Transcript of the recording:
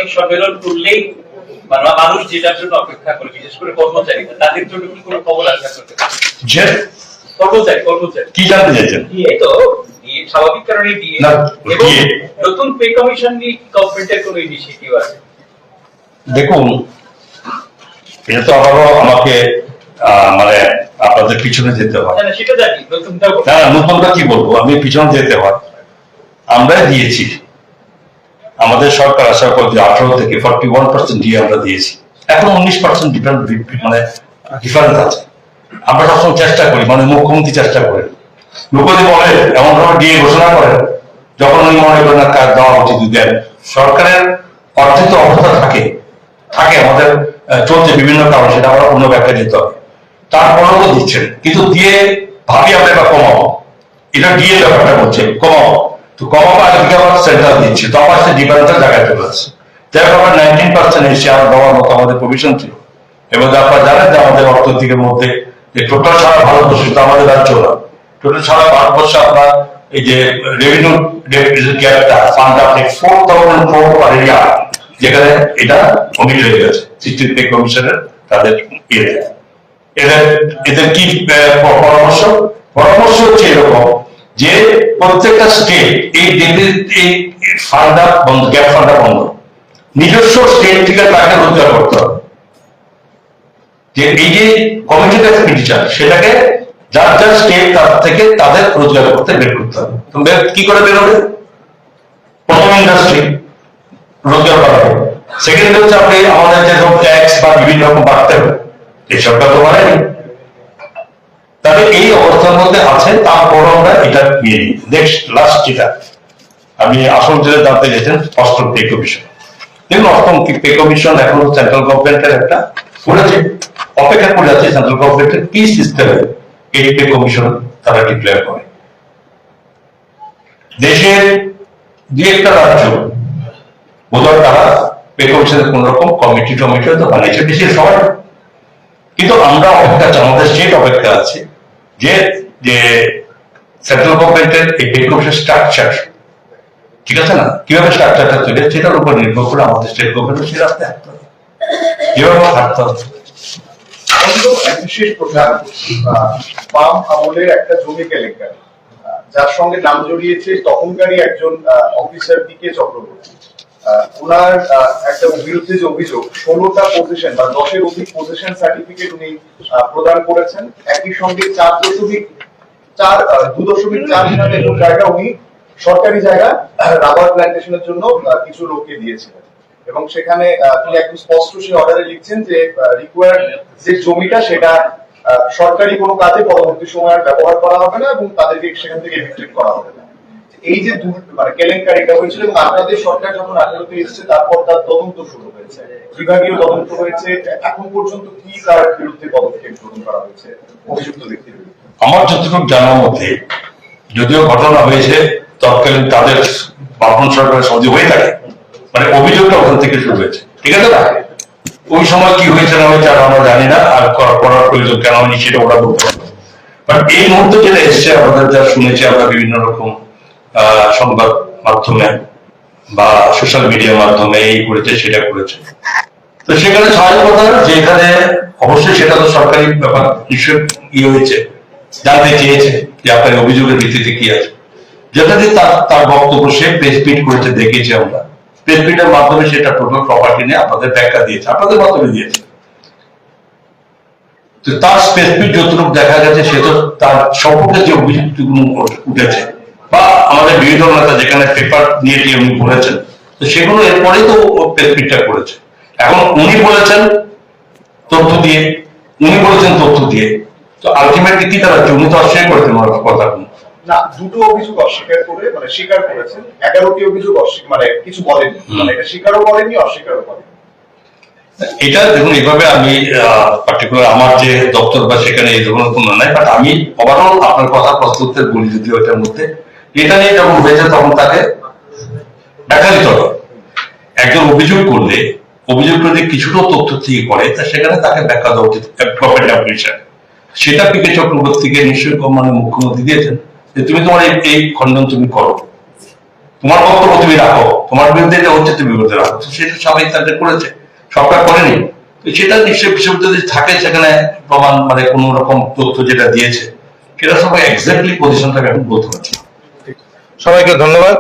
সাংবাদিক সম্মেলন করলেই মানুষ যেটার জন্য অপেক্ষা করে, বিশেষ করে কর্মচারী, তাদের জন্য কি কোনো খবর আশা করতে পারে? কর্মচারী কি জানতে চাইছেন? এই তো স্বাভাবিক কারণে দিয়ে এবং নতুন পে কমিশন নিয়ে গভর্নমেন্টের কোনো ইনিশিয়েটিভ আছে? দেখুন, এটা তো আবারও আমাকে মানে আপনাদের পিছনে যেতে হয়। সেটা জানি, নতুনটা কি বলবো, আমি পিছনে যেতে হয়। আমরা দিয়েছি, আমাদের সরকার আসার পর 18 থেকে 41% দিয়ে আমরা দিয়েছি, এখন 19% মানে ডিফারেন্স আছে। আমরা সবসময় চেষ্টা করি, মানে মুখ্যমন্ত্রী চেষ্টা করেন, মুখ্যমন্ত্রী বলে এমন ভাবে দিয়ে ঘোষণা করেন যখন উনি মনে করেন না কাজ দেওয়া উচিত দেন। সরকারের অর্থিত অবস্থা থাকে আমাদের চলছে বিভিন্ন কারণ, সেটা আমরা অন্য ব্যাখ্যা দিতে হবে। তারপরেও তো দিচ্ছেন, কিন্তু দিয়ে ভাবি আমরা এবার কমাবো, এটা দিয়ে ব্যাপারটা করছে কমাবো, তো কমাবো আগে আবার সেন্ট্রাল দিচ্ছে, তো আবার সে ডিফারেন্সের জায়গায় চলে আসছে। যাই হোক, আমরা 19% এসে আর দেওয়ার মতো আমাদের প্রভিশন ছিল। এবং আপনারা জানেন যে আমাদের অর্থনীতির মধ্যে যে টোটাল সারা ভারতবর্ষে, তো আমাদের রাজ্য না, টোটাল সারা ভারতবর্ষে আপনার এই যে রেভিনিউ গ্যাপটা ফান্ড আপনি 4,000 crore পার ইয়ার, যেখানে এটা কমিট হয়ে গেছে 16 পে কমিশনের তাদের এদের কি পরামর্শ হচ্ছে এরকম যে প্রত্যেকটা স্টেট এই ফান্ডা বন্ধ, গ্যাপ ফান্ডা বন্ধ, নিজস্ব স্টেট থেকে তাকে রোজগার করতে হবে। যে এই যে কমিটিড এক্সপেন্ডিচার, সেটাকে যার যার স্টেট তার থেকে তাদের রোজগার করতে বের করতে হবে। কি করে বেরোবে? প্রথম ইন্ডাস্ট্রি রোজগার বাড়াবে, সেকেন্ড হচ্ছে আপনি আমাদের যে ট্যাক্স বা বিভিন্ন রকম বাড়তে হবে, এই সরকার তো বাড়েনি। তবে এই অবস্থার মধ্যে আছে, তারপর আমরা এটা নিয়ে নিই। নেক্সট লাস্ট যেটা আমি আসল যেটা জানতে চাইছেন, অষ্টম পে কমিশন। দেখুন, অষ্টম পে কমিশন এখন সেন্ট্রাল গভর্নমেন্টের একটা করেছে, অপেক্ষা করে আছে সেন্ট্রাল গভর্নমেন্টের কি সিস্টেমে এই পে কমিশন তারা ডিক্লেয়ার করে। দেশের যে একটা রাজ্য বোধহয় তারা পে কমিশনের কোন রকম কমিটি তো বানিয়েছে, দেশের সবাই। কিন্তু আমরা অপেক্ষা আছি, আমাদের স্টেট অপেক্ষা আছে যে সেন্ট্রাল গভর্নমেন্টের এই পে কমিশন স্ট্রাকচার ঠিক আছে না, কিভাবে স্ট্রাকচারটা তৈরি, সেটার উপর নির্ভর করে আমাদের স্টেট গভর্নমেন্ট সে রাস্তায় হাঁটতে হবে, কিভাবে হাঁটতে হবে। বিশেষ প্রধান বাম আমলের একটা জমি কেলেঙ্কারি, যার সঙ্গে নাম জড়িয়েছে তখনকারই একজন অফিসার দিকে চক্রবর্তী। ওনার একটা বিরুদ্ধে যে অভিযোগ, 16টা পজিশন বা 10-এর অধিক পজিশন সার্টিফিকেট উনি প্রদান করেছেন। একই সঙ্গে 2.4 জায়গা উনি সরকারি জায়গা রাবার প্ল্যান্টেশনের জন্য কিছু লোককে দিয়েছিলেন। এবং সেখানে তিনি একদম স্পষ্ট সেই অর্ডারে লিখছেন যে রিকোয়ার্ড যে জমিটা সেটা সরকারি কোনো কাজে পরবর্তী সময় আর ব্যবহার করা হবে না এবং তাদেরকে সেখান থেকে এভিক্টেড করা হবে না। এই যে মানে কেলেঙ্কারিটা হয়েছিল, এবং আপনাদের সরকার যখন 18-তে এসেছে তারপর তার তদন্ত শুরু হয়েছে, বিভাগীয় তদন্ত হয়েছে। এখন পর্যন্ত কি তার বিরুদ্ধে পদক্ষেপ গ্রহণ করা হয়েছে অভিযুক্ত ব্যক্তির বিরুদ্ধে? আমার যতটুকু জানার মধ্যে, যদিও ঘটনা হয়েছে তৎকালীন তাদের বাপন সরকারের সহযোগী হয়ে থাকে, মানে অভিযোগটা ওখান থেকে শুরু হয়েছে, ঠিক আছে না? ওই সময় কি হয়েছে না হয়েছে আমরা জানি না, আর করার প্রয়োজন কেন হয়নি সেটা ওরা বলতে পারবে। বাট এই মুহূর্তে যেটা এসছে, আমাদের যা শুনেছি আমরা বিভিন্ন রকম সংবাদ মাধ্যমে বা সোশ্যাল মিডিয়ার মাধ্যমে, এই করেছে সেটা করেছে, তো সেখানে স্বাভাবিকতা যেখানে অবশ্যই সেটা তো সরকারি ব্যাপার, নিশ্চয় ইয়ে হয়েছে, জানতে চেয়েছে যে আপনার অভিযোগের ভিত্তিতে কি আছে। যেটা দিয়ে তার বক্তব্য সে প্রেস মিট করেছে, দেখেছি আমরা প্রেস মিটের মাধ্যমে সেটা টোটাল প্রপার্টি নিয়ে আপনাদের ব্যাখ্যা দিয়েছে, আপনাদের মাধ্যমে দিয়েছে। তো তার স্পেসিফিক যতটুকু দেখা গেছে, সে তো তার সম্পর্কে যে অভিযোগগুলো উঠেছে বা আমাদের বিরোধী নেতা যেখানে পেপার নিয়ে উনি বলেছেন, তো সেগুলো এরপরেই তো প্রেস মিটটা করেছে। এখন উনি বলেছেন তথ্য দিয়ে, তো আলটিমেটলি কি তারা উনি তো অস্বীকার করেছেন কথা না, দুটো অভিযোগ অস্বীকার করে মানে স্বীকার করেছেন, 11টি অভিযোগ মানে কিছু বলেননি, মানে এটা স্বীকারও করেননি অস্বীকারও করেন। এটা দেখুন, এইভাবে আমি পার্টিকুলার আমার যে দপ্তর বা সেখানে এই ধরনের কোনো নাই, বাট আমি ওভারঅল আপনার কথা প্রস্তুতের বলি, যদি ওইটার মধ্যে এটা নিয়ে যখন হয়েছে তখন তাকে দেখা দিতে হবে। একজন অভিযোগ করলে কিছুটা তথ্য থেকে করে, তা সেখানে তাকে ব্যাখ্যা দেওয়া উচিত, সেটা পিকে চক্রবর্তীকে নিশ্চয়ই মানে মুখ্যমন্ত্রী দিয়েছেন যে তুমি তোমার এই খণ্ডন তুমি করো, তোমার বক্তব্য তুমি রাখো, তোমার বিরুদ্ধে এটা হচ্ছে, তুমি বিরুদ্ধে রাখো। তো সেটা সবাই তাদের করেছে, সরকার করেনি। তো সেটা নিশ্চয়ই বিশ্ববিদ্যালয় থাকে, সেখানে প্রমাণ মানে কোন রকম তথ্য যেটা দিয়েছে সেটা সবাই এক্স্যাক্টলি পজিশনটাকে এখন বলতে পারছি না। সবাইকে ধন্যবাদ।